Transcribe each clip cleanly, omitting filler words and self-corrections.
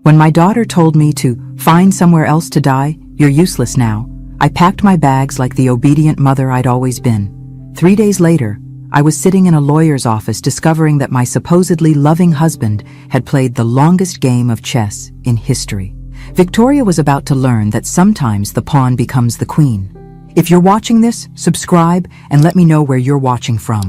When my daughter told me to find somewhere else to die, you're useless now, I packed my bags like the obedient mother I'd always been. 3 days later, I was sitting in a lawyer's office discovering that my supposedly loving husband had played the longest game of chess in history. Victoria was about to learn that sometimes the pawn becomes the queen. If you're watching this, subscribe and let me know where you're watching from.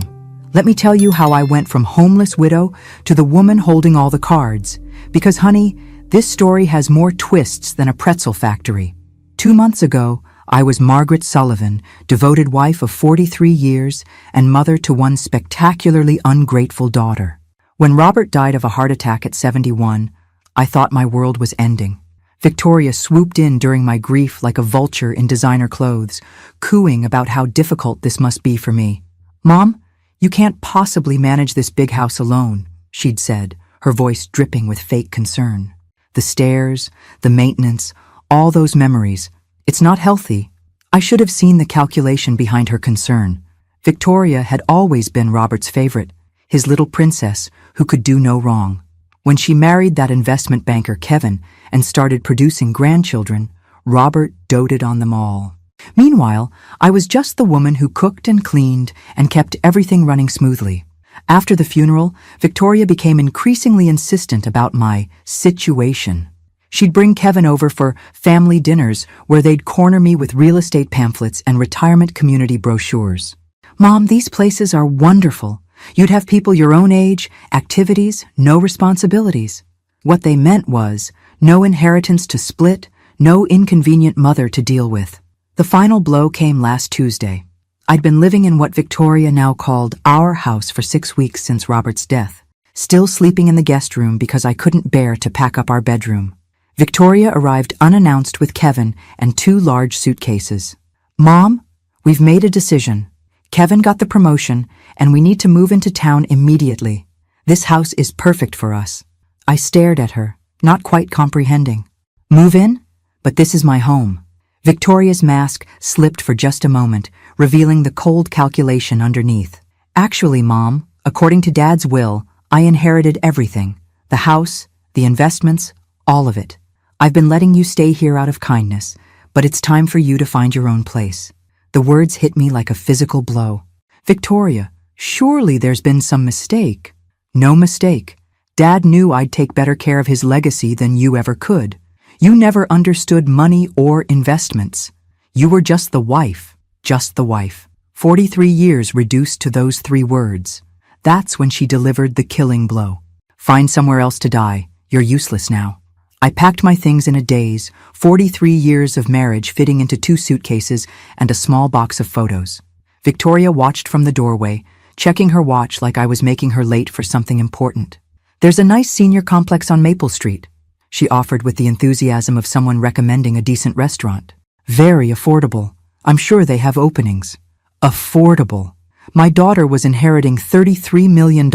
Let me tell you how I went from homeless widow to the woman holding all the cards. Because honey, this story has more twists than a pretzel factory. 2 months ago, I was Margaret Sullivan, devoted wife of 43 years and mother to one spectacularly ungrateful daughter. When Robert died of a heart attack at 71, I thought my world was ending. Victoria swooped in during my grief like a vulture in designer clothes, cooing about how difficult this must be for me. "Mom, you can't possibly manage this big house alone," she'd said, her voice dripping with fake concern. The stairs, the maintenance, all those memories. It's not healthy. I should have seen the calculation behind her concern. Victoria had always been Robert's favorite, his little princess who could do no wrong. When she married that investment banker Kevin and started producing grandchildren, Robert doted on them all. Meanwhile, I was just the woman who cooked and cleaned and kept everything running smoothly. After the funeral, Victoria became increasingly insistent about my situation. She'd bring Kevin over for family dinners where they'd corner me with real estate pamphlets and retirement community brochures. "Mom, these places are wonderful. You'd have people your own age, activities, no responsibilities." What they meant was, no inheritance to split, no inconvenient mother to deal with. The final blow came last Tuesday. I'd been living in what Victoria now called our house for 6 weeks since Robert's death, still sleeping in the guest room because I couldn't bear to pack up our bedroom. Victoria arrived unannounced with Kevin and 2 large suitcases. "Mom, we've made a decision. Kevin got the promotion, and we need to move into town immediately. This house is perfect for us." I stared at her, not quite comprehending. "Move in? But this is my home." Victoria's mask slipped for just a moment, revealing the cold calculation underneath. "Actually, Mom, according to Dad's will, I inherited everything. The house, the investments, all of it. I've been letting you stay here out of kindness, but it's time for you to find your own place." The words hit me like a physical blow. "Victoria, surely there's been some mistake." "No mistake. Dad knew I'd take better care of his legacy than you ever could. You never understood money or investments. You were just the wife, just the wife." 43 years reduced to those 3 words. That's when she delivered the killing blow. "Find somewhere else to die. You're useless now." I packed my things in a daze, 43 years of marriage fitting into 2 suitcases and a small box of photos. Victoria watched from the doorway, checking her watch like I was making her late for something important. "There's a nice senior complex on Maple Street," she offered with the enthusiasm of someone recommending a decent restaurant. "Very affordable. I'm sure they have openings." Affordable. My daughter was inheriting $33 million,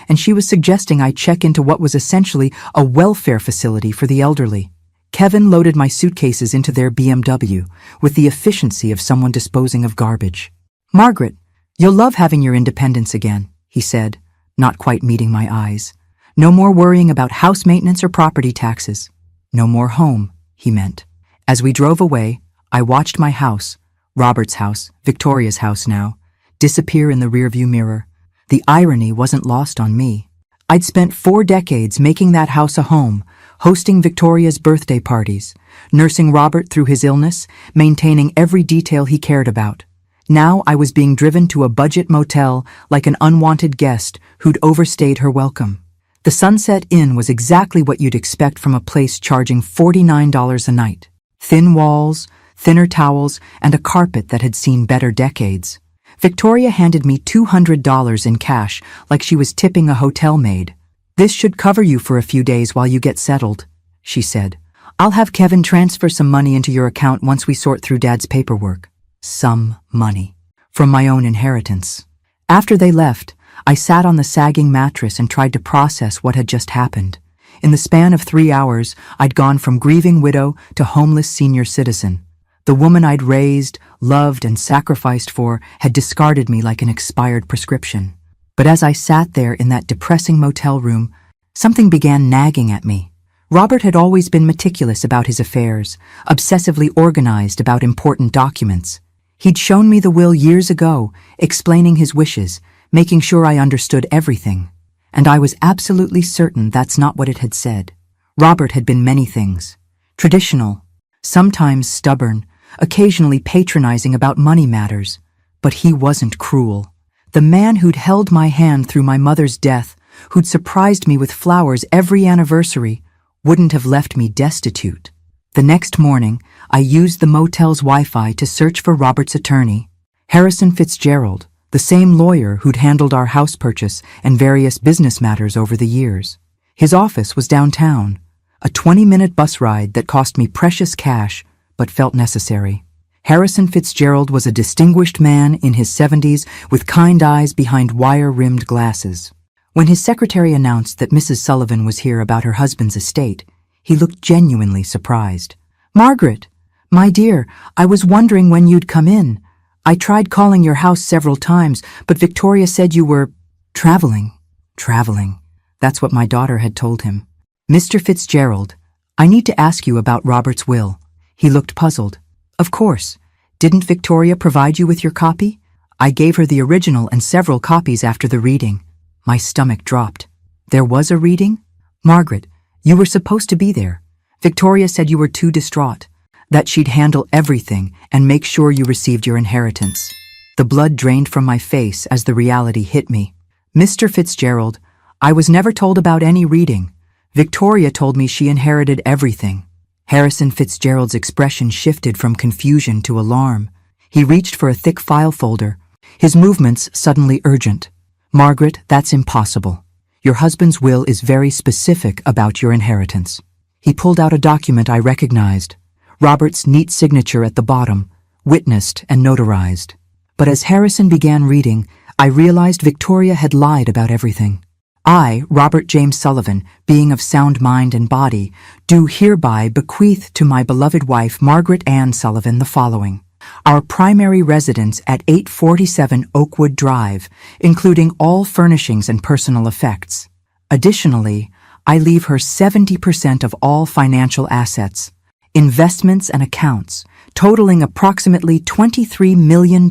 and she was suggesting I check into what was essentially a welfare facility for the elderly. Kevin loaded my suitcases into their BMW with the efficiency of someone disposing of garbage. "Margaret, you'll love having your independence again," he said, not quite meeting my eyes. "No more worrying about house maintenance or property taxes. No more home," he meant. As we drove away, I watched my house, Robert's house, Victoria's house now, disappear in the rearview mirror. The irony wasn't lost on me. I'd spent 4 decades making that house a home, hosting Victoria's birthday parties, nursing Robert through his illness, maintaining every detail he cared about. Now I was being driven to a budget motel like an unwanted guest who'd overstayed her welcome. The Sunset Inn was exactly what you'd expect from a place charging $49 a night. Thin walls, thinner towels, and a carpet that had seen better decades. Victoria handed me $200 in cash like she was tipping a hotel maid. "This should cover you for a few days while you get settled," she said. "I'll have Kevin transfer some money into your account once we sort through Dad's paperwork." Some money. From my own inheritance. After they left, I sat on the sagging mattress and tried to process what had just happened. In the span of 3 hours, I'd gone from grieving widow to homeless senior citizen. The woman I'd raised, loved, and sacrificed for had discarded me like an expired prescription. But as I sat there in that depressing motel room, something began nagging at me. Robert had always been meticulous about his affairs, obsessively organized about important documents. He'd shown me the will years ago, explaining his wishes, making sure I understood everything. And I was absolutely certain that's not what it had said. Robert had been many things. Traditional, sometimes stubborn, occasionally patronizing about money matters. But he wasn't cruel. The man who'd held my hand through my mother's death, who'd surprised me with flowers every anniversary, wouldn't have left me destitute. The next morning, I used the motel's Wi-Fi to search for Robert's attorney, Harrison Fitzgerald, the same lawyer who'd handled our house purchase and various business matters over the years. His office was downtown, a 20-minute bus ride that cost me precious cash but felt necessary. Harrison Fitzgerald was a distinguished man in his 70s with kind eyes behind wire-rimmed glasses. When his secretary announced that Mrs. Sullivan was here about her husband's estate, he looked genuinely surprised. "Margaret, my dear, I was wondering when you'd come in. I tried calling your house several times, but Victoria said you were traveling." Traveling. That's what my daughter had told him. "Mr. Fitzgerald, I need to ask you about Robert's will." He looked puzzled. "Of course. Didn't Victoria provide you with your copy?" I gave her the original and several copies after the reading. My stomach dropped. "There was a reading? Margaret, you were supposed to be there. Victoria said you were too distraught, that she'd handle everything and make sure you received your inheritance." The blood drained from my face as the reality hit me. "Mr. Fitzgerald, I was never told about any reading. Victoria told me she inherited everything." Harrison Fitzgerald's expression shifted from confusion to alarm. He reached for a thick file folder, his movements suddenly urgent. "Margaret, that's impossible. Your husband's will is very specific about your inheritance." He pulled out a document I recognized, Robert's neat signature at the bottom, witnessed and notarized. But as Harrison began reading, I realized Victoria had lied about everything. "I, Robert James Sullivan, being of sound mind and body, do hereby bequeath to my beloved wife Margaret Ann Sullivan the following. Our primary residence at 847 Oakwood Drive, including all furnishings and personal effects. Additionally, I leave her 70% of all financial assets, investments and accounts, totaling approximately $23 million.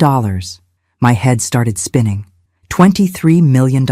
My head started spinning. $23 million.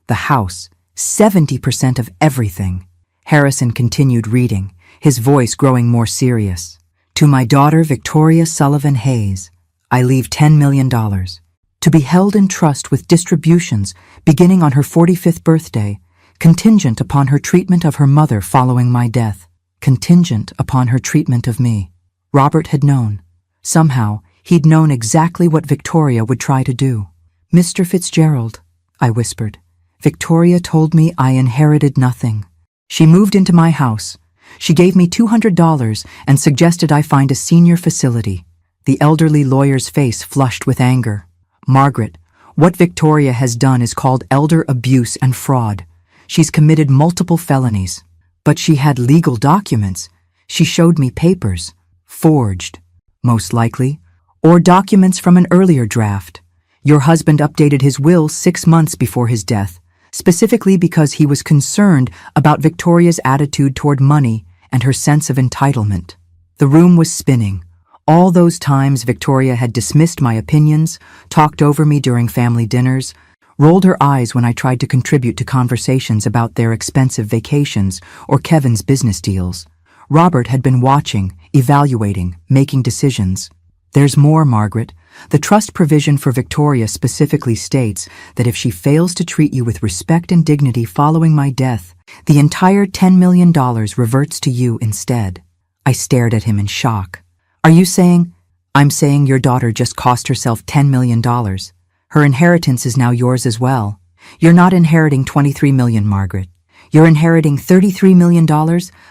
The house, 70% of everything. Harrison continued reading, his voice growing more serious. To my daughter Victoria Sullivan Hayes, I leave $10 million, to be held in trust with distributions beginning on her 45th birthday, contingent upon her treatment of her mother following my death, contingent upon her treatment of me. Robert had known. Somehow, he'd known exactly what Victoria would try to do. "Mr. Fitzgerald," I whispered, "Victoria told me I inherited nothing. She moved into my house. She gave me $200 and suggested I find a senior facility." The elderly lawyer's face flushed with anger. "Margaret, what Victoria has done is called elder abuse and fraud. She's committed multiple felonies. But she had legal documents. She showed me papers. Forged, most likely. Or documents from an earlier draft. Your husband updated his will 6 months before his death, specifically because he was concerned about Victoria's attitude toward money and her sense of entitlement." The room was spinning. All those times Victoria had dismissed my opinions, talked over me during family dinners, rolled her eyes when I tried to contribute to conversations about their expensive vacations or Kevin's business deals. Robert had been watching, evaluating, making decisions. "There's more, Margaret. The trust provision for Victoria specifically states that if she fails to treat you with respect and dignity following my death, the entire $10 million reverts to you instead." I stared at him in shock. "Are you saying—" "I'm saying your daughter just cost herself $10 million. Her inheritance is now yours as well. You're not inheriting $23 million, Margaret. You're inheriting $33 million,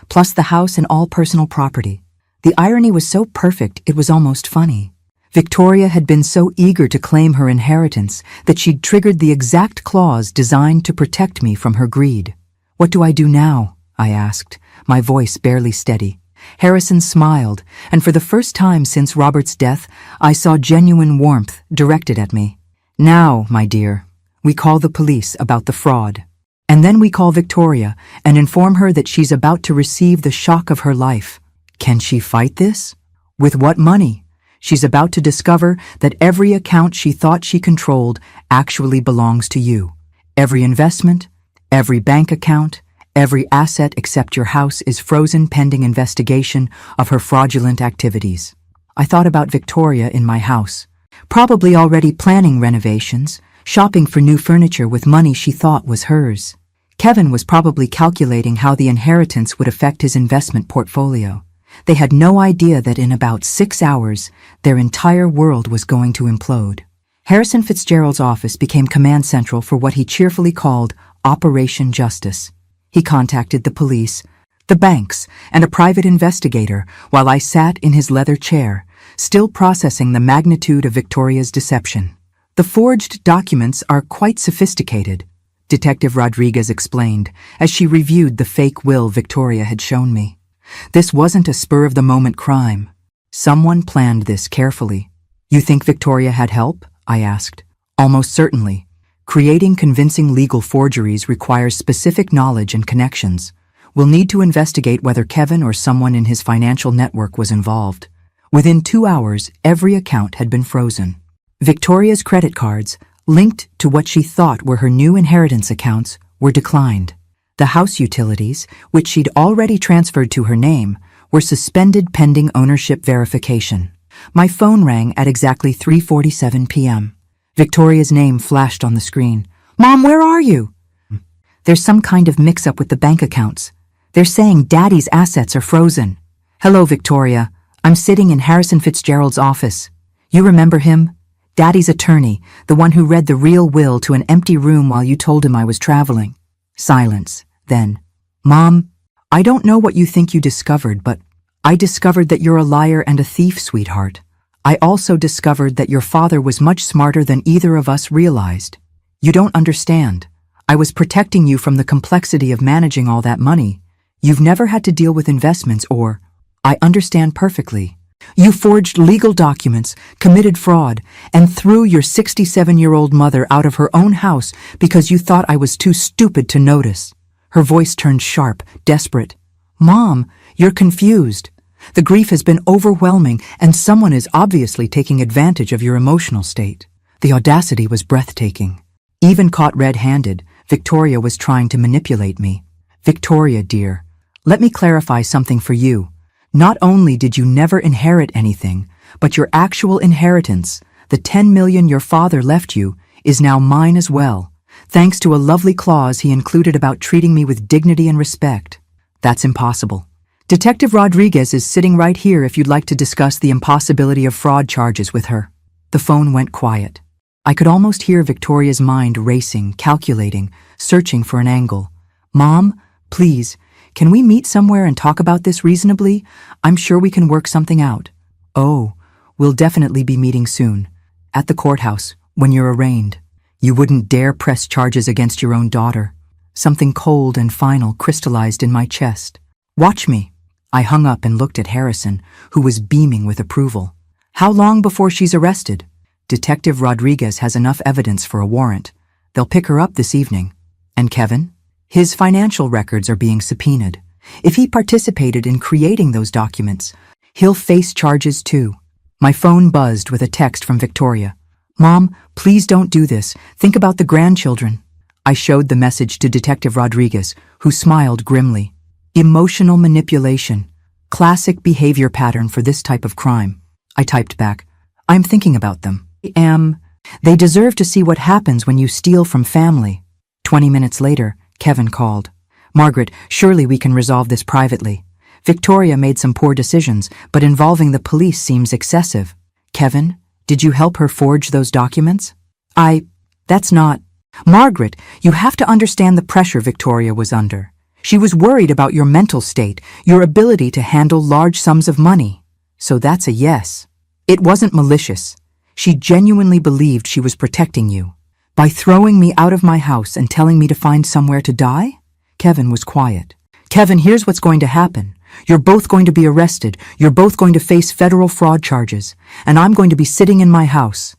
plus the house and all personal property." The irony was so perfect it was almost funny. Victoria had been so eager to claim her inheritance that she'd triggered the exact clause designed to protect me from her greed. "What do I do now?" I asked, my voice barely steady. Harrison smiled, and for the first time since Robert's death, I saw genuine warmth directed at me. "Now, my dear, we call the police about the fraud." And then we call Victoria and inform her that she's about to receive the shock of her life. Can she fight this? With what money? She's about to discover that every account she thought she controlled actually belongs to you. Every investment, every bank account, every asset except your house is frozen pending investigation of her fraudulent activities. I thought about Victoria in my house, probably already planning renovations, shopping for new furniture with money she thought was hers. Kevin was probably calculating how the inheritance would affect his investment portfolio. They had no idea that in about 6 hours, their entire world was going to implode. Harrison Fitzgerald's office became command central for what he cheerfully called Operation Justice. He contacted the police, the banks, and a private investigator while I sat in his leather chair, still processing the magnitude of Victoria's deception. The forged documents are quite sophisticated, Detective Rodriguez explained as she reviewed the fake will Victoria had shown me. This wasn't a spur-of-the-moment crime. Someone planned this carefully. You think Victoria had help? I asked. Almost certainly. Creating convincing legal forgeries requires specific knowledge and connections. We'll need to investigate whether Kevin or someone in his financial network was involved. Within 2 hours, every account had been frozen. Victoria's credit cards, linked to what she thought were her new inheritance accounts, were declined. The house utilities, which she'd already transferred to her name, were suspended pending ownership verification. My phone rang at exactly 3:47 p.m. Victoria's name flashed on the screen. "Mom, where are you?" "There's some kind of mix-up with the bank accounts. They're saying Daddy's assets are frozen." "Hello, Victoria. I'm sitting in Harrison Fitzgerald's office. You remember him? Daddy's attorney, the one who read the real will to an empty room while you told him I was traveling." Silence. Then, "Mom, I don't know what you think you discovered, but I discovered that you're a liar and a thief, sweetheart. I also discovered that your father was much smarter than either of us realized. You don't understand. I was protecting you from the complexity of managing all that money. You've never had to deal with investments or, I understand perfectly. You forged legal documents, committed fraud, and threw your 67-year-old mother out of her own house because you thought I was too stupid to notice." Her voice turned sharp, desperate. "Mom, you're confused. The grief has been overwhelming, and someone is obviously taking advantage of your emotional state." The audacity was breathtaking. Even caught red-handed, Victoria was trying to manipulate me. "Victoria, dear, let me clarify something for you. Not only did you never inherit anything, but your actual inheritance, the $10 million your father left you, is now mine as well, thanks to a lovely clause he included about treating me with dignity and respect." "That's impossible. Detective Rodriguez is sitting right here if you'd like to discuss the impossibility of fraud charges with her." The phone went quiet. I could almost hear Victoria's mind racing, calculating, searching for an angle. "Mom, please, can we meet somewhere and talk about this reasonably? I'm sure we can work something out." "Oh, we'll definitely be meeting soon. At the courthouse, when you're arraigned. You wouldn't dare press charges against your own daughter." Something cold and final crystallized in my chest. "Watch me." I hung up and looked at Harrison, who was beaming with approval. "How long before she's arrested?" "Detective Rodriguez has enough evidence for a warrant. They'll pick her up this evening." "And Kevin?" "His financial records are being subpoenaed. If he participated in creating those documents, he'll face charges too." My phone buzzed with a text from Victoria. "Mom, please don't do this. Think about the grandchildren." I showed the message to Detective Rodriguez, who smiled grimly. "Emotional manipulation. Classic behavior pattern for this type of crime." I typed back, "I'm thinking about them. They deserve to see what happens when you steal from family." 20 minutes later, Kevin called. "Margaret, surely we can resolve this privately. Victoria made some poor decisions, but involving the police seems excessive." "Kevin, did you help her forge those documents?" That's not..." "Margaret, you have to understand the pressure Victoria was under. She was worried about your mental state, your ability to handle large sums of money." "So that's a yes." "It wasn't malicious. She genuinely believed she was protecting you. By throwing me out of my house and telling me to find somewhere to die?" Kevin was quiet. "Kevin, here's what's going to happen. You're both going to be arrested. You're both going to face federal fraud charges. And I'm going to be sitting in my house,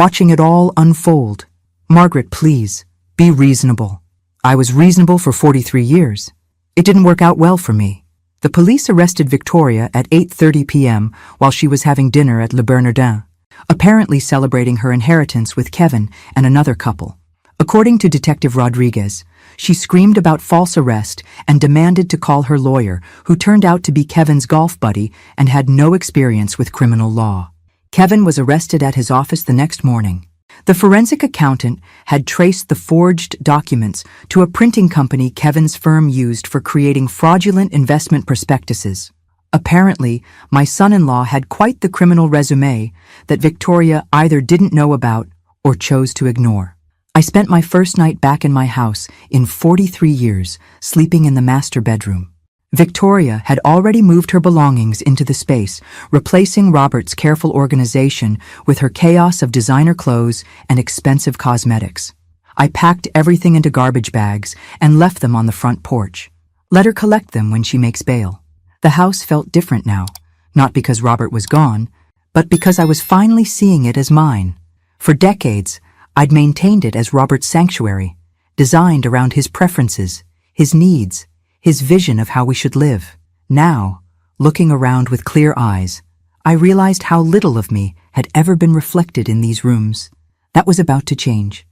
watching it all unfold." "Margaret, please." Be reasonable. I was reasonable for 43 years. It didn't work out well for me. The police arrested Victoria at 8:30 p.m. while she was having dinner at Le Bernardin, apparently celebrating her inheritance with Kevin and another couple. According to Detective Rodriguez, she screamed about false arrest and demanded to call her lawyer, who turned out to be Kevin's golf buddy and had no experience with criminal law. Kevin was arrested at his office the next morning. The forensic accountant had traced the forged documents to a printing company Kevin's firm used for creating fraudulent investment prospectuses. Apparently, my son-in-law had quite the criminal resume that Victoria either didn't know about or chose to ignore. I spent my first night back in my house in 43 years, sleeping in the master bedroom. Victoria had already moved her belongings into the space, replacing Robert's careful organization with her chaos of designer clothes and expensive cosmetics. I packed everything into garbage bags and left them on the front porch. Let her collect them when she makes bail. The house felt different now, not because Robert was gone, but because I was finally seeing it as mine. For decades, I'd maintained it as Robert's sanctuary, designed around his preferences, his needs, his vision of how we should live. Now, looking around with clear eyes, I realized how little of me had ever been reflected in these rooms. That was about to change.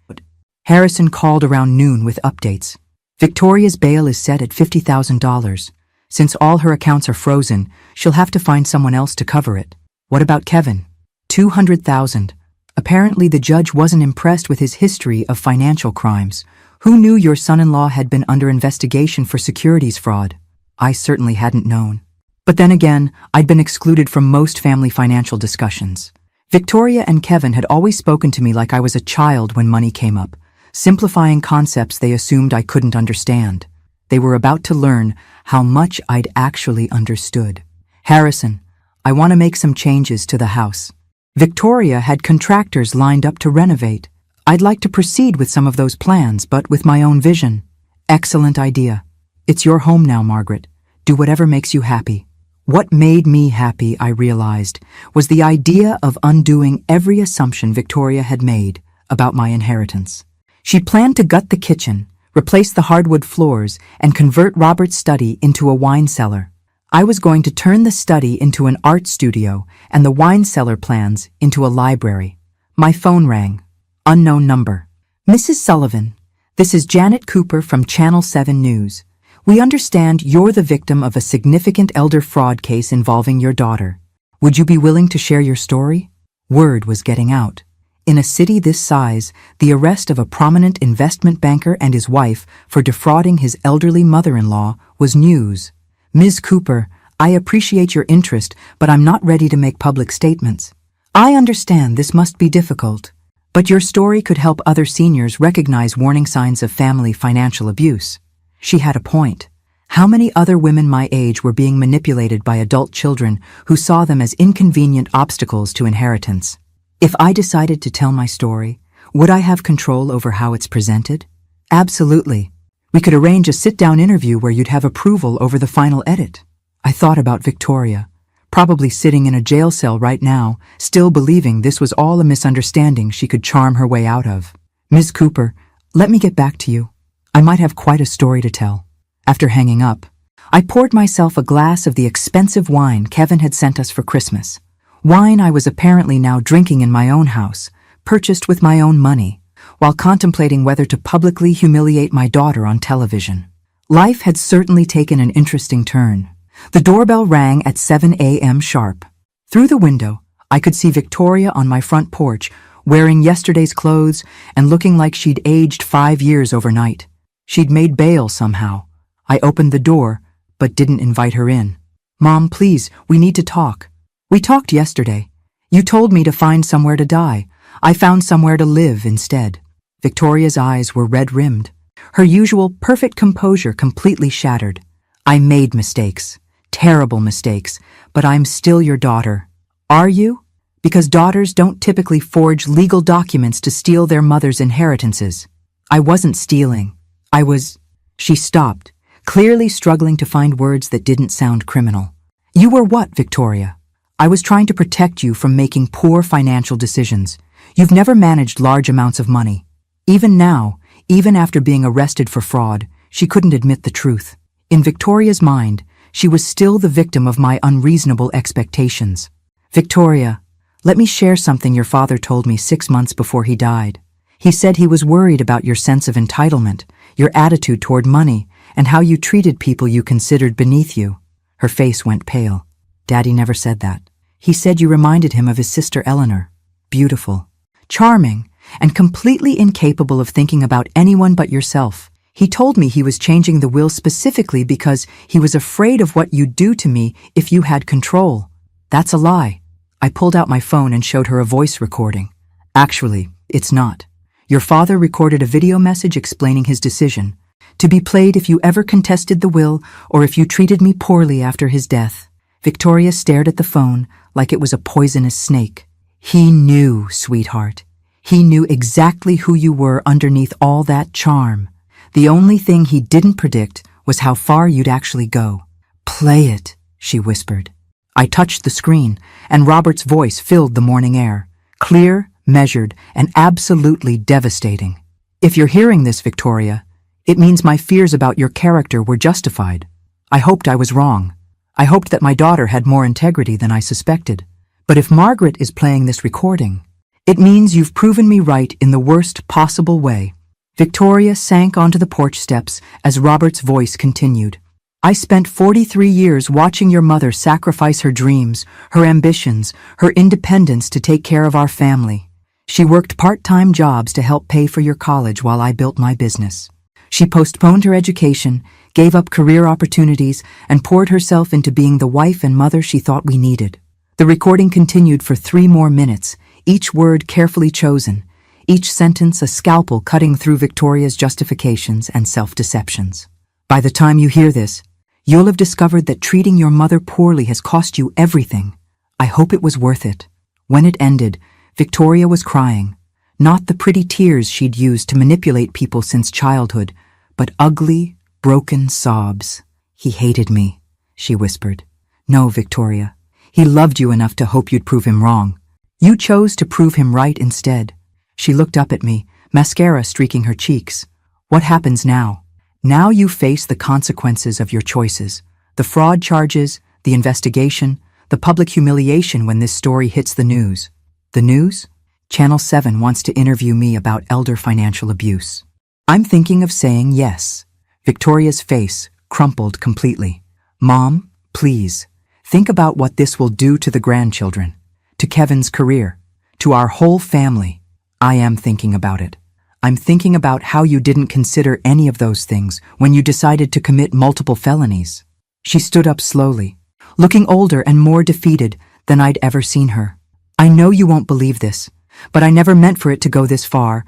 Harrison called around noon with updates. Victoria's bail is set at $50,000. Since all her accounts are frozen, she'll have to find someone else to cover it. What about Kevin? $200,000. Apparently the judge wasn't impressed with his history of financial crimes. Who knew your son-in-law had been under investigation for securities fraud? I certainly hadn't known. But then again, I'd been excluded from most family financial discussions. Victoria and Kevin had always spoken to me like I was a child when money came up, simplifying concepts they assumed I couldn't understand. They were about to learn how much I'd actually understood. Harrison, I want to make some changes to the house. Victoria had contractors lined up to renovate. I'd like to proceed with some of those plans, but with my own vision. Excellent idea. It's your home now, Margaret. Do whatever makes you happy. What made me happy, I realized, was the idea of undoing every assumption Victoria had made about my inheritance. She planned to gut the kitchen, replace the hardwood floors, and convert Robert's study into a wine cellar. I was going to turn the study into an art studio and the wine cellar plans into a library. My phone rang. Unknown number. Mrs. Sullivan, this is Janet Cooper from Channel 7 News. We understand you're the victim of a significant elder fraud case involving your daughter. Would you be willing to share your story? Word was getting out. In a city this size, the arrest of a prominent investment banker and his wife for defrauding his elderly mother-in-law was news. Ms. Cooper, I appreciate your interest, but I'm not ready to make public statements. I understand this must be difficult, but your story could help other seniors recognize warning signs of family financial abuse. She had a point. How many other women my age were being manipulated by adult children who saw them as inconvenient obstacles to inheritance? If I decided to tell my story, would I have control over how it's presented? Absolutely. We could arrange a sit-down interview where you'd have approval over the final edit. I thought about Victoria, probably sitting in a jail cell right now, still believing this was all a misunderstanding she could charm her way out of. Ms. Cooper, let me get back to you. I might have quite a story to tell. After hanging up, I poured myself a glass of the expensive wine Kevin had sent us for Christmas. Wine I was apparently now drinking in my own house, purchased with my own money, while contemplating whether to publicly humiliate my daughter on television. Life had certainly taken an interesting turn. The doorbell rang at 7 a.m. sharp. Through the window, I could see Victoria on my front porch, wearing yesterday's clothes and looking like she'd aged 5 years overnight. She'd made bail somehow. I opened the door, but didn't invite her in. Mom, please, we need to talk. We talked yesterday. You told me to find somewhere to die. I found somewhere to live instead. Victoria's eyes were red-rimmed. Her usual perfect composure completely shattered. I made mistakes. Terrible mistakes. But I'm still your daughter. Are you? Because daughters don't typically forge legal documents to steal their mother's inheritances. I wasn't stealing. I was... She stopped, clearly struggling to find words that didn't sound criminal. You were what, Victoria? I was trying to protect you from making poor financial decisions. You've never managed large amounts of money. Even now, Even after being arrested for fraud, she couldn't admit the truth. In Victoria's mind, she was still the victim of my unreasonable expectations. Victoria, let me share something your father told me 6 months before he died. He said he was worried about your sense of entitlement, your attitude toward money, and how you treated people you considered beneath you. Her face went pale. Daddy never said that. He said you reminded him of his sister Eleanor. Beautiful, charming, and completely incapable of thinking about anyone but yourself. He told me he was changing the will specifically because he was afraid of what you'd do to me if you had control. That's a lie. I pulled out my phone and showed her a voice recording. Actually, it's not. Your father recorded a video message explaining his decision, to be played if you ever contested the will or if you treated me poorly after his death. Victoria stared at the phone like it was a poisonous snake. He knew, sweetheart. He knew exactly who you were underneath all that charm. The only thing he didn't predict was how far you'd actually go. Play it, she whispered. I touched the screen, and Robert's voice filled the morning air. Clear, measured, and absolutely devastating. If you're hearing this, Victoria, it means my fears about your character were justified. I hoped I was wrong. I hoped that my daughter had more integrity than I suspected. But if Margaret is playing this recording, it means you've proven me right in the worst possible way. Victoria sank onto the porch steps as Robert's voice continued. I spent 43 years watching your mother sacrifice her dreams, her ambitions, her independence to take care of our family. She worked part-time jobs to help pay for your college while I built my business. She postponed her education, gave up career opportunities, and poured herself into being the wife and mother she thought we needed. The recording continued for 3 more minutes, each word carefully chosen, each sentence a scalpel cutting through Victoria's justifications and self-deceptions. By the time you hear this, you'll have discovered that treating your mother poorly has cost you everything. I hope it was worth it. When it ended, Victoria was crying. Not the pretty tears she'd used to manipulate people since childhood, but ugly, broken sobs. He hated me, she whispered. No, Victoria. He loved you enough to hope you'd prove him wrong. You chose to prove him right instead. She looked up at me, mascara streaking her cheeks. What happens now? Now you face the consequences of your choices. The fraud charges, the investigation, the public humiliation when this story hits the news. The news? Channel 7 wants to interview me about elder financial abuse. I'm thinking of saying yes. Victoria's face crumpled completely. Mom, please, think about what this will do to the grandchildren, to Kevin's career, to our whole family. I am thinking about it. I'm thinking about how you didn't consider any of those things when you decided to commit multiple felonies. She stood up slowly, looking older and more defeated than I'd ever seen her. I know you won't believe this, but I never meant for it to go this far.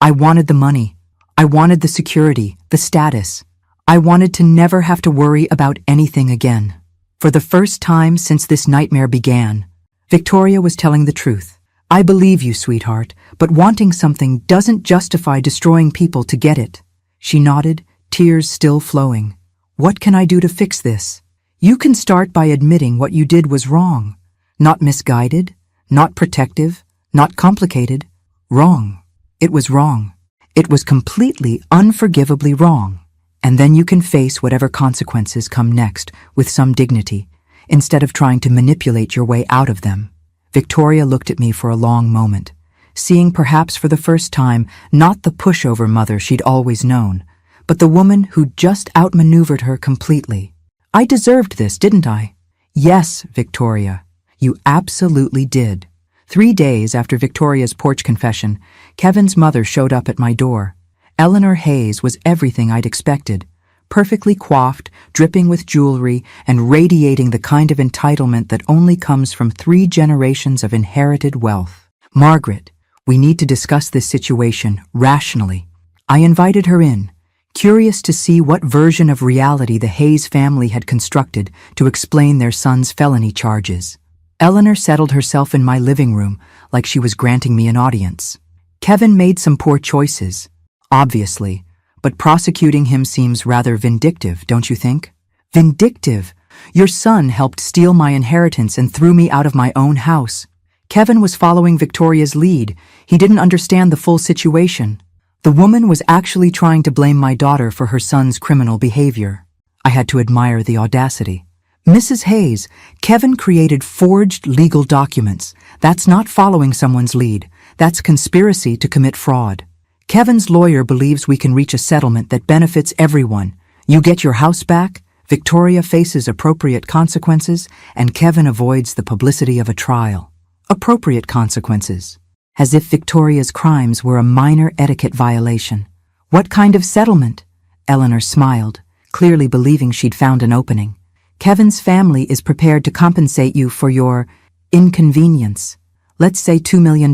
I wanted the money. I wanted the security, the status. I wanted to never have to worry about anything again. For the first time since this nightmare began, Victoria was telling the truth. I believe you, sweetheart, but wanting something doesn't justify destroying people to get it. She nodded, tears still flowing. What can I do to fix this? You can start by admitting what you did was wrong. Not misguided, not protective, not complicated. Wrong. It was wrong. It was completely, unforgivably wrong. And then you can face whatever consequences come next with some dignity, instead of trying to manipulate your way out of them. Victoria looked at me for a long moment, seeing perhaps for the first time not the pushover mother she'd always known, but the woman who'd just outmaneuvered her completely. I deserved this, didn't I? Yes, Victoria, you absolutely did. 3 days after Victoria's porch confession, Kevin's mother showed up at my door. Eleanor Hayes was everything I'd expected. Perfectly coiffed, dripping with jewelry, and radiating the kind of entitlement that only comes from 3 generations of inherited wealth. Margaret, we need to discuss this situation rationally. I invited her in, curious to see what version of reality the Hayes family had constructed to explain their son's felony charges. Eleanor settled herself in my living room like she was granting me an audience. Kevin made some poor choices, obviously, but prosecuting him seems rather vindictive, don't you think? Vindictive? Your son helped steal my inheritance and threw me out of my own house. Kevin was following Victoria's lead. He didn't understand the full situation. The woman was actually trying to blame my daughter for her son's criminal behavior. I had to admire the audacity. Mrs. Hayes, Kevin created forged legal documents. That's not following someone's lead. That's conspiracy to commit fraud. Kevin's lawyer believes we can reach a settlement that benefits everyone. You get your house back, Victoria faces appropriate consequences, and Kevin avoids the publicity of a trial. Appropriate consequences. As if Victoria's crimes were a minor etiquette violation. What kind of settlement? Eleanor smiled, clearly believing she'd found an opening. Kevin's family is prepared to compensate you for your inconvenience. Let's say $2 million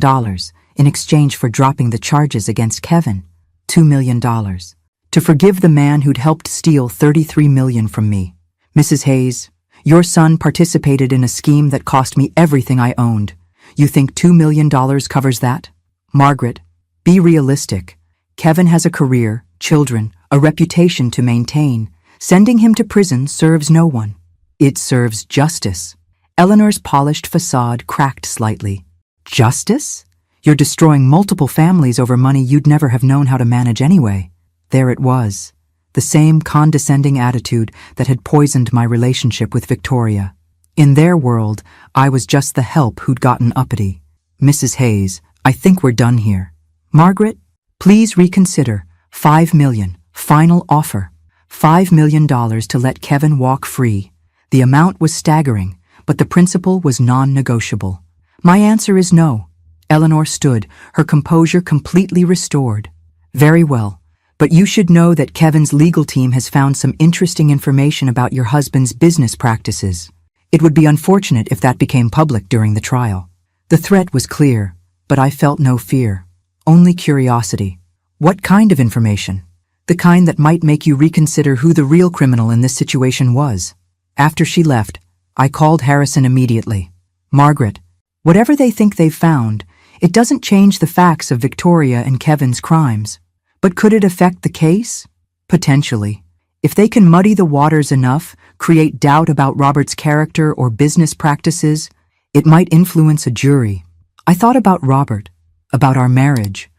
in exchange for dropping the charges against Kevin. $2 million. To forgive the man who'd helped steal $33 million from me. Mrs. Hayes, your son participated in a scheme that cost me everything I owned. You think $2 million covers that? Margaret, be realistic. Kevin has a career, children, a reputation to maintain. Sending him to prison serves no one. It serves justice. Eleanor's polished facade cracked slightly. Justice? You're destroying multiple families over money you'd never have known how to manage anyway. There it was. The same condescending attitude that had poisoned my relationship with Victoria. In their world, I was just the help who'd gotten uppity. Mrs. Hayes, I think we're done here. Margaret, please reconsider. $5 million. Final offer. $5 million to let Kevin walk free. The amount was staggering, but the principle was non-negotiable. My answer is no. Eleanor stood, her composure completely restored. Very well, but you should know that Kevin's legal team has found some interesting information about your husband's business practices. It would be unfortunate if that became public during the trial. The threat was clear, but I felt no fear, only curiosity. What kind of information? The kind that might make you reconsider who the real criminal in this situation was. After she left, I called Harrison immediately. Margaret, whatever they think they've found, it doesn't change the facts of Victoria and Kevin's crimes. But could it affect the case? Potentially. If they can muddy the waters enough, create doubt about Robert's character or business practices, it might influence a jury. I thought about Robert, about our marriage,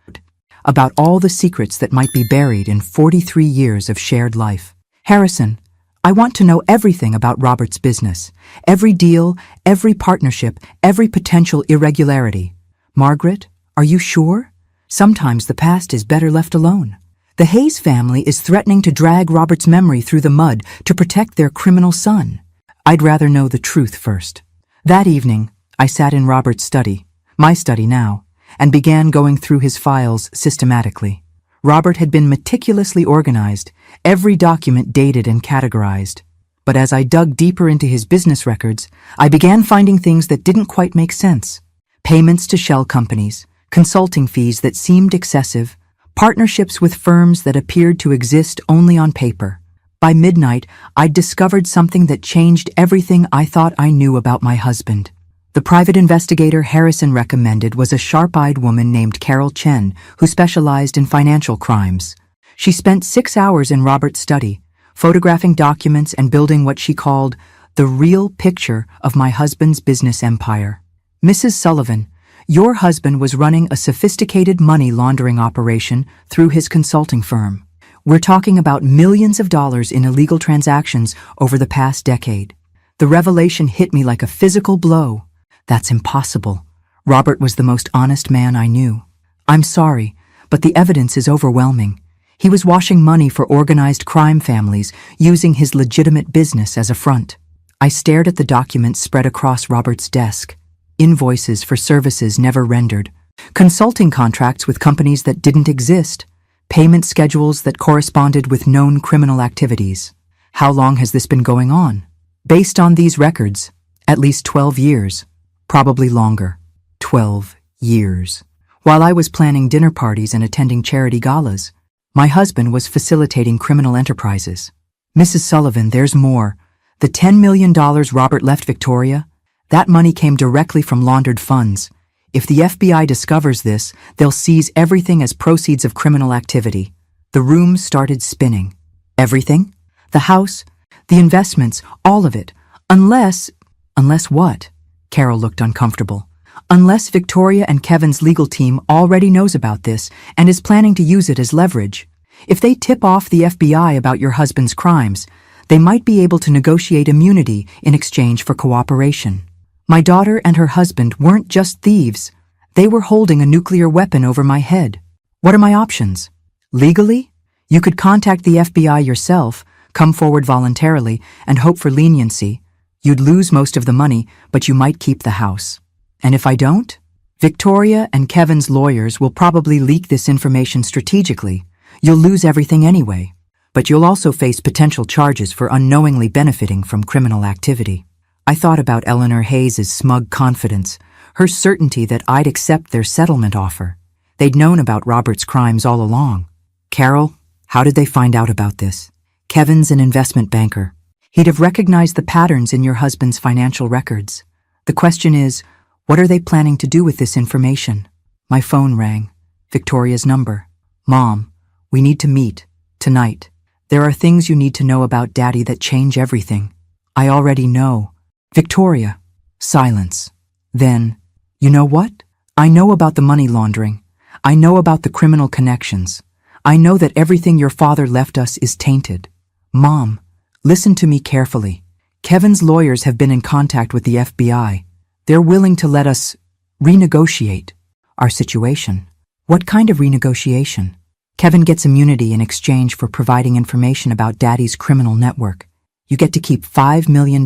about all the secrets that might be buried in 43 years of shared life. Harrison, I want to know everything about Robert's business, every deal, every partnership, every potential irregularity. Margaret, are you sure? Sometimes the past is better left alone. The Hayes family is threatening to drag Robert's memory through the mud to protect their criminal son. I'd rather know the truth first. That evening, I sat in Robert's study, my study now, and began going through his files systematically. Robert had been meticulously organized, every document dated and categorized. But as I dug deeper into his business records, I began finding things that didn't quite make sense. Payments to shell companies, consulting fees that seemed excessive, partnerships with firms that appeared to exist only on paper. By midnight, I'd discovered something that changed everything I thought I knew about my husband. The private investigator Harrison recommended was a sharp-eyed woman named Carol Chen, who specialized in financial crimes. She spent 6 hours in Robert's study, photographing documents and building what she called the real picture of my husband's business empire. Mrs. Sullivan, your husband was running a sophisticated money laundering operation through his consulting firm. We're talking about millions of dollars in illegal transactions over the past decade. The revelation hit me like a physical blow. That's impossible. Robert was the most honest man I knew. I'm sorry, but the evidence is overwhelming. He was washing money for organized crime families, using his legitimate business as a front. I stared at the documents spread across Robert's desk. Invoices for services never rendered. Consulting contracts with companies that didn't exist. Payment schedules that corresponded with known criminal activities. How long has this been going on? Based on these records, at least 12 years. Probably longer. 12 years. While I was planning dinner parties and attending charity galas, my husband was facilitating criminal enterprises. Mrs. Sullivan, there's more. The $10 million Robert left Victoria, that money came directly from laundered funds. If the FBI discovers this, they'll seize everything as proceeds of criminal activity. The room started spinning. Everything? The house, the investments, all of it. Unless what? Carol looked uncomfortable. Unless Victoria and Kevin's legal team already knows about this and is planning to use it as leverage. If they tip off the FBI about your husband's crimes, they might be able to negotiate immunity in exchange for cooperation. My daughter and her husband weren't just thieves. They were holding a nuclear weapon over my head. What are my options? Legally? You could contact the FBI yourself, come forward voluntarily, and hope for leniency. You'd lose most of the money, but you might keep the house. And if I don't? Victoria and Kevin's lawyers will probably leak this information strategically. You'll lose everything anyway. But you'll also face potential charges for unknowingly benefiting from criminal activity. I thought about Eleanor Hayes' smug confidence, her certainty that I'd accept their settlement offer. They'd known about Robert's crimes all along. Carol, how did they find out about this? Kevin's an investment banker. He'd have recognized the patterns in your husband's financial records. The question is, what are they planning to do with this information? My phone rang. Victoria's number. Mom, we need to meet. Tonight. There are things you need to know about Daddy that change everything. I already know. Victoria. Silence. Then, you know what? I know about the money laundering. I know about the criminal connections. I know that everything your father left us is tainted. Mom, listen to me carefully. Kevin's lawyers have been in contact with the FBI. They're willing to let us renegotiate our situation. What kind of renegotiation? Kevin gets immunity in exchange for providing information about Daddy's criminal network. You get to keep $5 million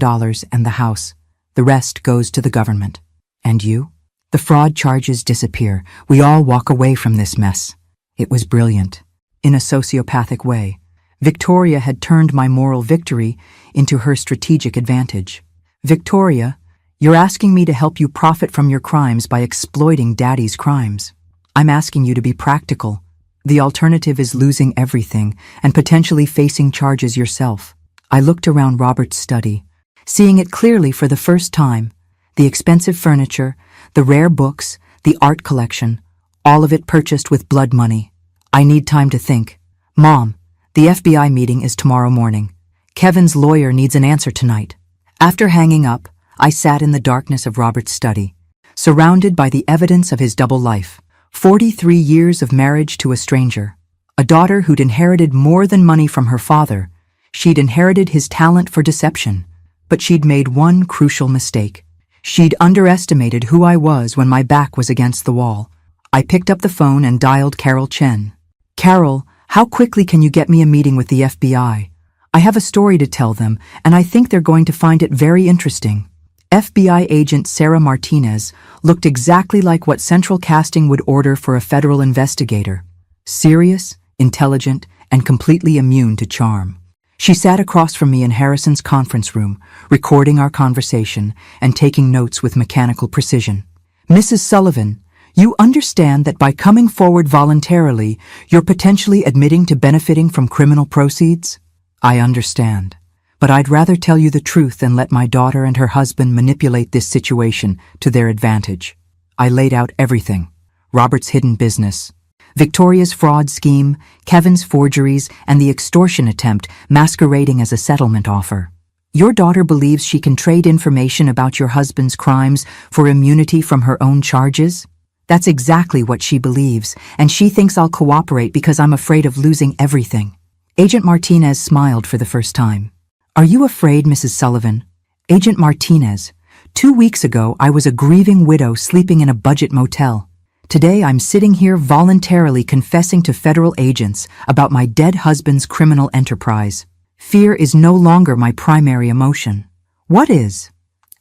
and the house. The rest goes to the government. And you? The fraud charges disappear. We all walk away from this mess. It was brilliant. In a sociopathic way, Victoria had turned my moral victory into her strategic advantage. Victoria, you're asking me to help you profit from your crimes by exploiting Daddy's crimes. I'm asking you to be practical. The alternative is losing everything and potentially facing charges yourself. I looked around Robert's study, seeing it clearly for the first time. The expensive furniture, the rare books, the art collection, all of it purchased with blood money. I need time to think. Mom, the FBI meeting is tomorrow morning. Kevin's lawyer needs an answer tonight. After hanging up, I sat in the darkness of Robert's study, surrounded by the evidence of his double life. 43 years of marriage to a stranger. A daughter who'd inherited more than money from her father. She'd inherited his talent for deception. But she'd made one crucial mistake. She'd underestimated who I was when my back was against the wall. I picked up the phone and dialed Carol Chen. Carol, how quickly can you get me a meeting with the FBI? I have a story to tell them, and I think they're going to find it very interesting. FBI agent Sarah Martinez looked exactly like what central casting would order for a federal investigator. Serious, intelligent, and completely immune to charm. She sat across from me in Harrison's conference room, recording our conversation and taking notes with mechanical precision. Mrs. Sullivan, you understand that by coming forward voluntarily, you're potentially admitting to benefiting from criminal proceeds? I understand. But I'd rather tell you the truth than let my daughter and her husband manipulate this situation to their advantage. I laid out everything. Robert's hidden business, Victoria's fraud scheme, Kevin's forgeries, and the extortion attempt masquerading as a settlement offer. Your daughter believes she can trade information about your husband's crimes for immunity from her own charges? That's exactly what she believes, and she thinks I'll cooperate because I'm afraid of losing everything. Agent Martinez smiled for the first time. Are you afraid, Mrs. Sullivan? Agent Martinez, 2 weeks ago I was a grieving widow sleeping in a budget motel. Today I'm sitting here voluntarily confessing to federal agents about my dead husband's criminal enterprise. Fear is no longer my primary emotion. What is?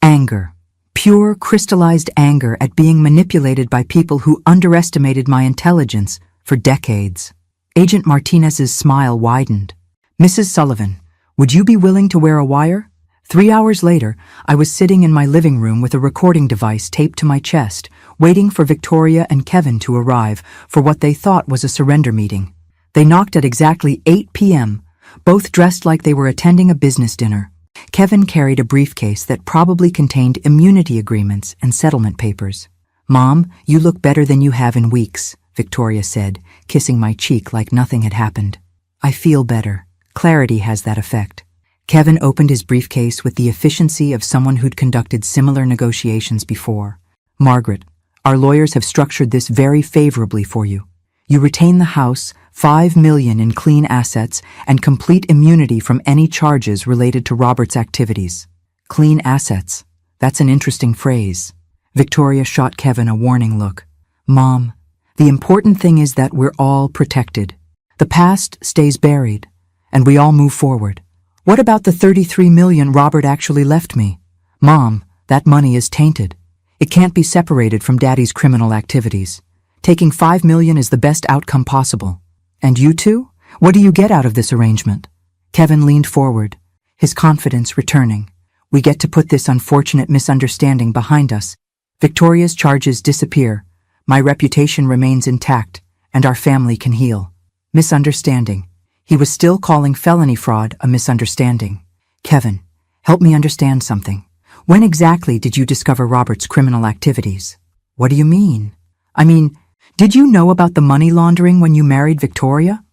Anger. Pure, crystallized anger at being manipulated by people who underestimated my intelligence for decades. Agent Martinez's smile widened. Mrs. Sullivan, would you be willing to wear a wire? 3 hours later, I was sitting in my living room with a recording device taped to my chest, waiting for Victoria and Kevin to arrive for what they thought was a surrender meeting. They knocked at exactly 8 p.m., both dressed like they were attending a business dinner. Kevin carried a briefcase that probably contained immunity agreements and settlement papers. Mom, you look better than you have in weeks, Victoria said, kissing my cheek like nothing had happened. I feel better. Clarity has that effect. Kevin opened his briefcase with the efficiency of someone who'd conducted similar negotiations before. Margaret, Our lawyers have structured this very favorably for you. You retain the house, $5 million in clean assets, and complete immunity from any charges related to Robert's activities. Clean assets. That's an interesting phrase. Victoria shot Kevin a warning look. Mom, the important thing is that we're all protected. The past stays buried, and we all move forward. What about the $33 million Robert actually left me? Mom, that money is tainted. It can't be separated from Daddy's criminal activities. Taking $5 million is the best outcome possible. And you two? What do you get out of this arrangement? Kevin leaned forward, his confidence returning. We get to put this unfortunate misunderstanding behind us. Victoria's charges disappear. My reputation remains intact, and our family can heal. Misunderstanding. He was still calling felony fraud a misunderstanding. Kevin, help me understand something. When exactly did you discover Robert's criminal activities? What do you mean? Did you know about the money laundering when you married Victoria?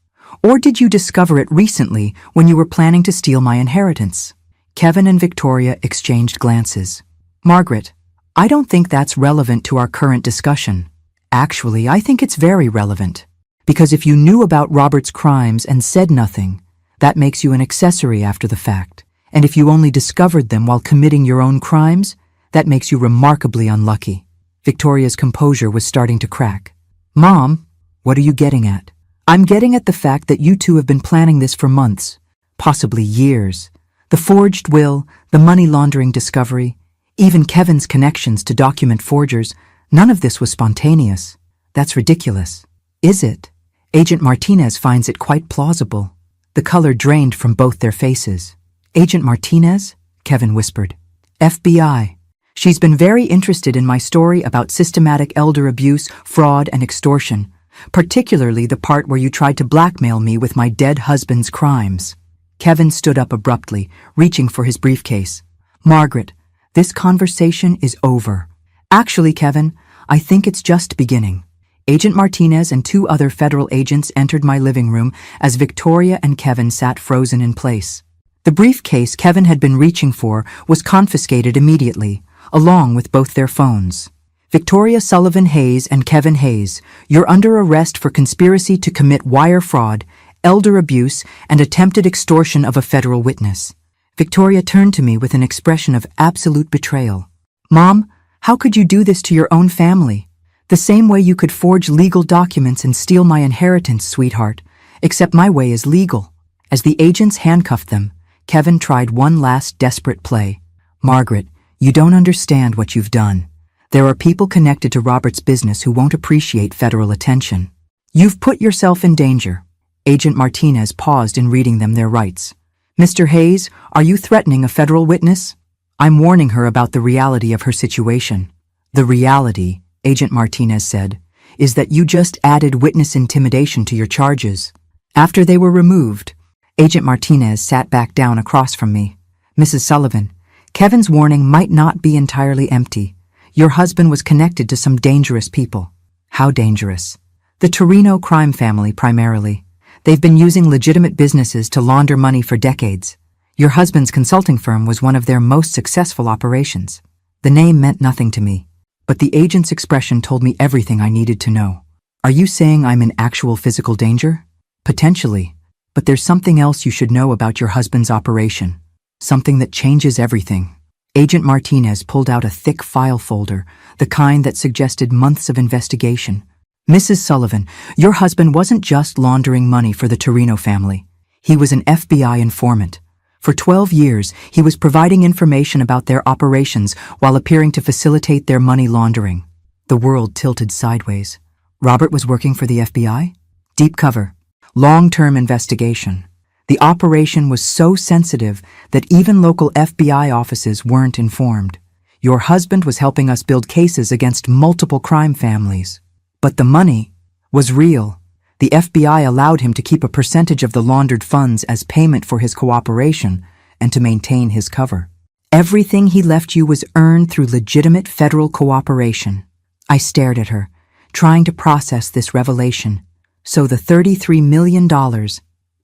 Or did you discover it recently when you were planning to steal my inheritance? Kevin and Victoria exchanged glances. Margaret, I don't think that's relevant to our current discussion. Actually, I think it's very relevant. Because if you knew about Robert's crimes and said nothing, that makes you an accessory after the fact. And if you only discovered them while committing your own crimes, that makes you remarkably unlucky. Victoria's composure was starting to crack. Mom, what are you getting at? I'm getting at the fact that you two have been planning this for months, possibly years. The forged will, the money laundering discovery, even Kevin's connections to document forgers, none of this was spontaneous. That's ridiculous. Is it? Agent Martinez finds it quite plausible. The color drained from both their faces. Agent Martinez? Kevin whispered. FBI. She's been very interested in my story about systematic elder abuse, fraud, and extortion, particularly the part where you tried to blackmail me with my dead husband's crimes. Kevin stood up abruptly, reaching for his briefcase. Margaret, this conversation is over. Actually, Kevin, I think it's just beginning. Agent Martinez and two other federal agents entered my living room as Victoria and Kevin sat frozen in place. The briefcase Kevin had been reaching for was confiscated immediately, along with both their phones. Victoria Sullivan Hayes and Kevin Hayes, you're under arrest for conspiracy to commit wire fraud, elder abuse, and attempted extortion of a federal witness. Victoria turned to me with an expression of absolute betrayal. Mom, how could you do this to your own family? The same way you could forge legal documents and steal my inheritance, sweetheart, except my way is legal. As the agents handcuffed them, Kevin tried one last desperate play. Margaret, you don't understand what you've done. There are people connected to Robert's business who won't appreciate federal attention. You've put yourself in danger. Agent Martinez paused in reading them their rights. Mr. Hayes, are you threatening a federal witness? I'm warning her about the reality of her situation. The reality, Agent Martinez said, is that you just added witness intimidation to your charges. After they were removed, Agent Martinez sat back down across from me. Mrs. Sullivan, Kevin's warning might not be entirely empty. Your husband was connected to some dangerous people. How dangerous? The Torino crime family, primarily. They've been using legitimate businesses to launder money for decades. Your husband's consulting firm was one of their most successful operations. The name meant nothing to me, but the agent's expression told me everything I needed to know. Are you saying I'm in actual physical danger? Potentially, but there's something else you should know about your husband's operation. Something that changes everything. Agent Martinez pulled out a thick file folder, the kind that suggested months of investigation. Mrs. Sullivan, your husband wasn't just laundering money for the Torino family. He was an FBI informant. For 12 years, he was providing information about their operations while appearing to facilitate their money laundering. The world tilted sideways. Robert was working for the FBI? Deep cover. Long-term investigation. The operation was so sensitive that even local FBI offices weren't informed. Your husband was helping us build cases against multiple crime families. But the money was real. The FBI allowed him to keep a percentage of the laundered funds as payment for his cooperation and to maintain his cover. Everything he left you was earned through legitimate federal cooperation. I stared at her, trying to process this revelation. So the $33 million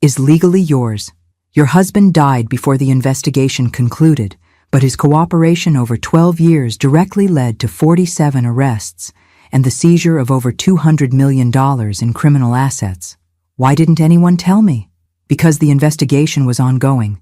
is legally yours. Your husband died before the investigation concluded, but his cooperation over 12 years directly led to 47 arrests and the seizure of over $200 million in criminal assets. Why didn't anyone tell me? Because the investigation was ongoing.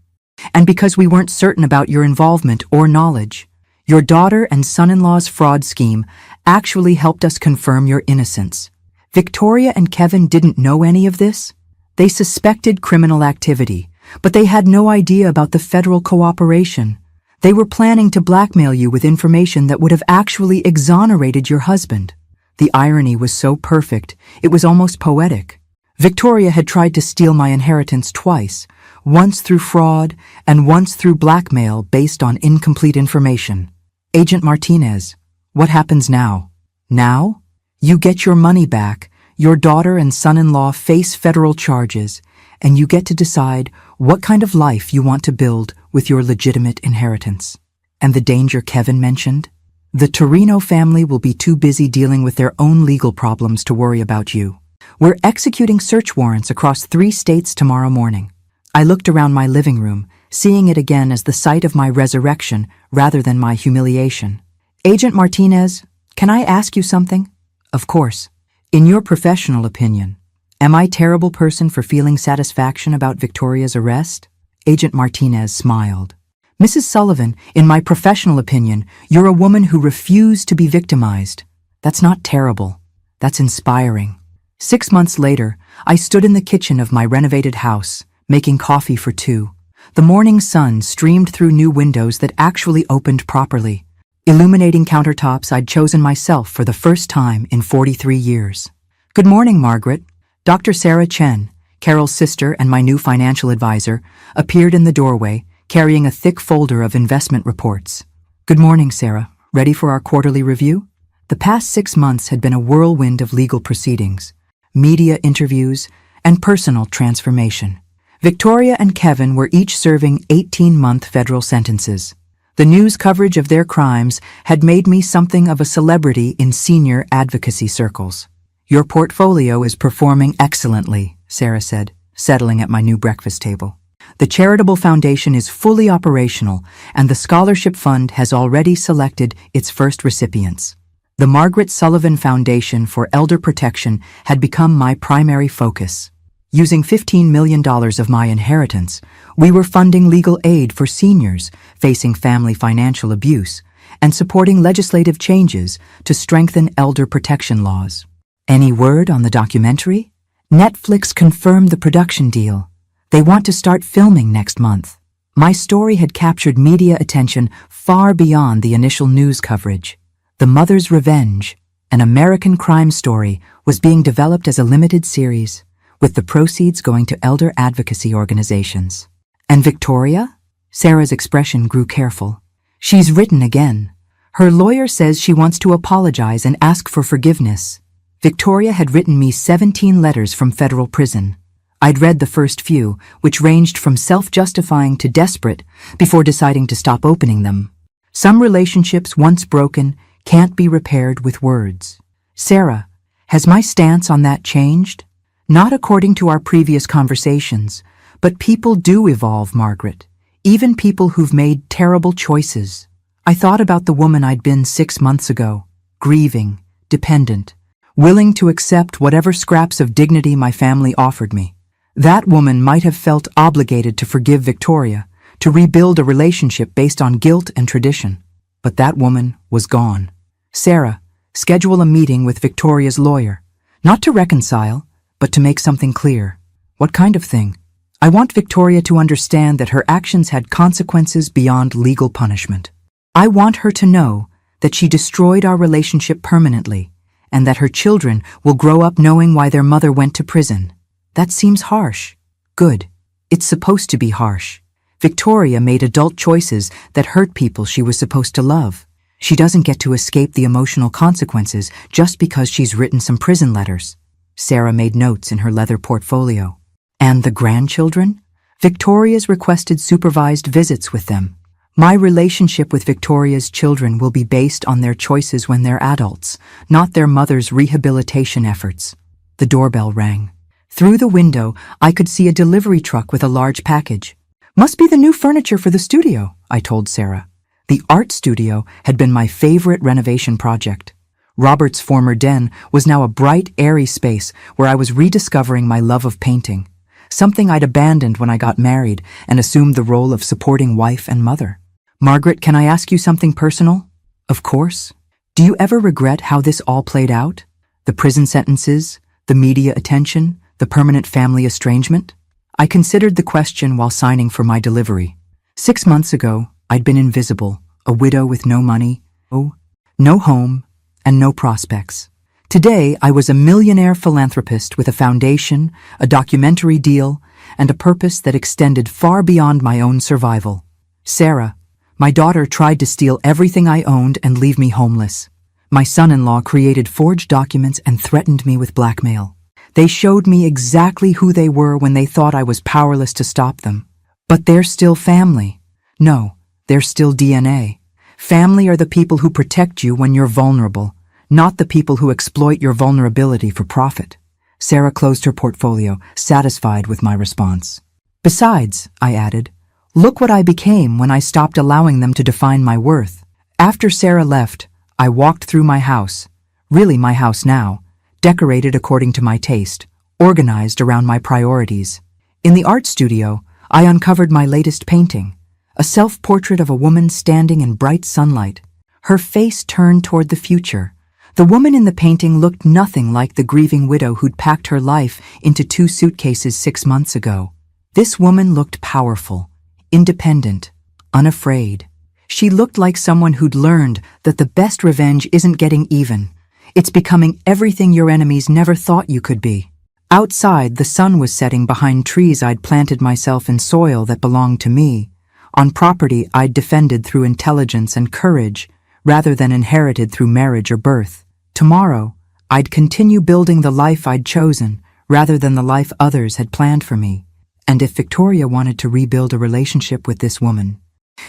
And because we weren't certain about your involvement or knowledge. Your daughter and son-in-law's fraud scheme actually helped us confirm your innocence. Victoria and Kevin didn't know any of this. They suspected criminal activity, but they had no idea about the federal cooperation. They were planning to blackmail you with information that would have actually exonerated your husband. The irony was so perfect, it was almost poetic. Victoria had tried to steal my inheritance twice, once through fraud and once through blackmail based on incomplete information. Agent Martinez, what happens now? Now? You get your money back, your daughter and son-in-law face federal charges, and you get to decide what kind of life you want to build with your legitimate inheritance. And the danger Kevin mentioned? The Torino family will be too busy dealing with their own legal problems to worry about you. We're executing search warrants across 3 states tomorrow morning. I looked around my living room, seeing it again as the site of my resurrection rather than my humiliation. Agent Martinez, can I ask you something? Of course. In your professional opinion, am I a terrible person for feeling satisfaction about Victoria's arrest? Agent Martinez smiled. Mrs. Sullivan, in my professional opinion, you're a woman who refused to be victimized. That's not terrible. That's inspiring. 6 months later, I stood in the kitchen of my renovated house, making coffee for 2. The morning sun streamed through new windows that actually opened properly, illuminating countertops I'd chosen myself for the first time in 43 years. Good morning, Margaret. Dr. Sarah Chen, Carol's sister and my new financial advisor, appeared in the doorway, carrying a thick folder of investment reports. Good morning, Sarah. Ready for our quarterly review? The past 6 months had been a whirlwind of legal proceedings, media interviews, and personal transformation. Victoria and Kevin were each serving 18-month federal sentences. The news coverage of their crimes had made me something of a celebrity in senior advocacy circles. Your portfolio is performing excellently, Sarah said, settling at my new breakfast table. The charitable foundation is fully operational, and the scholarship fund has already selected its first recipients. The Margaret Sullivan Foundation for Elder Protection had become my primary focus. Using $15 million of my inheritance, we were funding legal aid for seniors facing family financial abuse and supporting legislative changes to strengthen elder protection laws. Any word on the documentary? Netflix confirmed the production deal. They want to start filming next month. My story had captured media attention far beyond the initial news coverage. The Mother's Revenge, an American crime story, was being developed as a limited series, with the proceeds going to elder advocacy organizations. And Victoria? Sarah's expression grew careful. She's written again. Her lawyer says she wants to apologize and ask for forgiveness. Victoria had written me 17 letters from federal prison. I'd read the first few, which ranged from self-justifying to desperate, before deciding to stop opening them. Some relationships, once broken, can't be repaired with words. Sarah, has my stance on that changed? Not according to our previous conversations, but people do evolve, Margaret. Even people who've made terrible choices. I thought about the woman I'd been 6 months ago, grieving, dependent, willing to accept whatever scraps of dignity my family offered me. That woman might have felt obligated to forgive Victoria, to rebuild a relationship based on guilt and tradition. But that woman was gone. Sarah, schedule a meeting with Victoria's lawyer, not to reconcile, but to make something clear. What kind of thing? I want Victoria to understand that her actions had consequences beyond legal punishment. I want her to know that she destroyed our relationship permanently, and that her children will grow up knowing why their mother went to prison. That seems harsh. Good. It's supposed to be harsh. Victoria made adult choices that hurt people she was supposed to love. She doesn't get to escape the emotional consequences just because she's written some prison letters. Sarah made notes in her leather portfolio. And the grandchildren? Victoria's requested supervised visits with them. My relationship with Victoria's children will be based on their choices when they're adults, not their mother's rehabilitation efforts. The doorbell rang. Through the window, I could see a delivery truck with a large package. Must be the new furniture for the studio, I told Sarah. The art studio had been my favorite renovation project. Robert's former den was now a bright, airy space where I was rediscovering my love of painting, something I'd abandoned when I got married and assumed the role of supporting wife and mother. Margaret, can I ask you something personal? Of course. Do you ever regret how this all played out? The prison sentences, the media attention, the permanent family estrangement? I considered the question while signing for my delivery. 6 months ago, I'd been invisible, a widow with no money, no home, and no prospects. Today, I was a millionaire philanthropist with a foundation, a documentary deal, and a purpose that extended far beyond my own survival. Sarah, my daughter, tried to steal everything I owned and leave me homeless. My son-in-law created forged documents and threatened me with blackmail. They showed me exactly who they were when they thought I was powerless to stop them. But they're still family. No, they're still DNA. Family are the people who protect you when you're vulnerable, not the people who exploit your vulnerability for profit. Sarah closed her portfolio, satisfied with my response. Besides, I added, look what I became when I stopped allowing them to define my worth. After Sarah left, I walked through my house, really my house now, decorated according to my taste, organized around my priorities. In the art studio, I uncovered my latest painting, a self-portrait of a woman standing in bright sunlight, her face turned toward the future. The woman in the painting looked nothing like the grieving widow who'd packed her life into 2 suitcases 6 months ago. This woman looked powerful, independent, unafraid. She looked like someone who'd learned that the best revenge isn't getting even. It's becoming everything your enemies never thought you could be. Outside, the sun was setting behind trees I'd planted myself in soil that belonged to me, on property I'd defended through intelligence and courage, rather than inherited through marriage or birth. Tomorrow, I'd continue building the life I'd chosen, rather than the life others had planned for me. And if Victoria wanted to rebuild a relationship with this woman,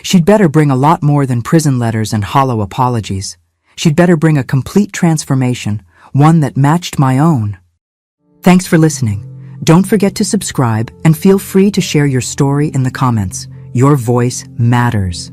she'd better bring a lot more than prison letters and hollow apologies. She'd better bring a complete transformation, one that matched my own. Thanks for listening. Don't forget to subscribe and feel free to share your story in the comments. Your voice matters.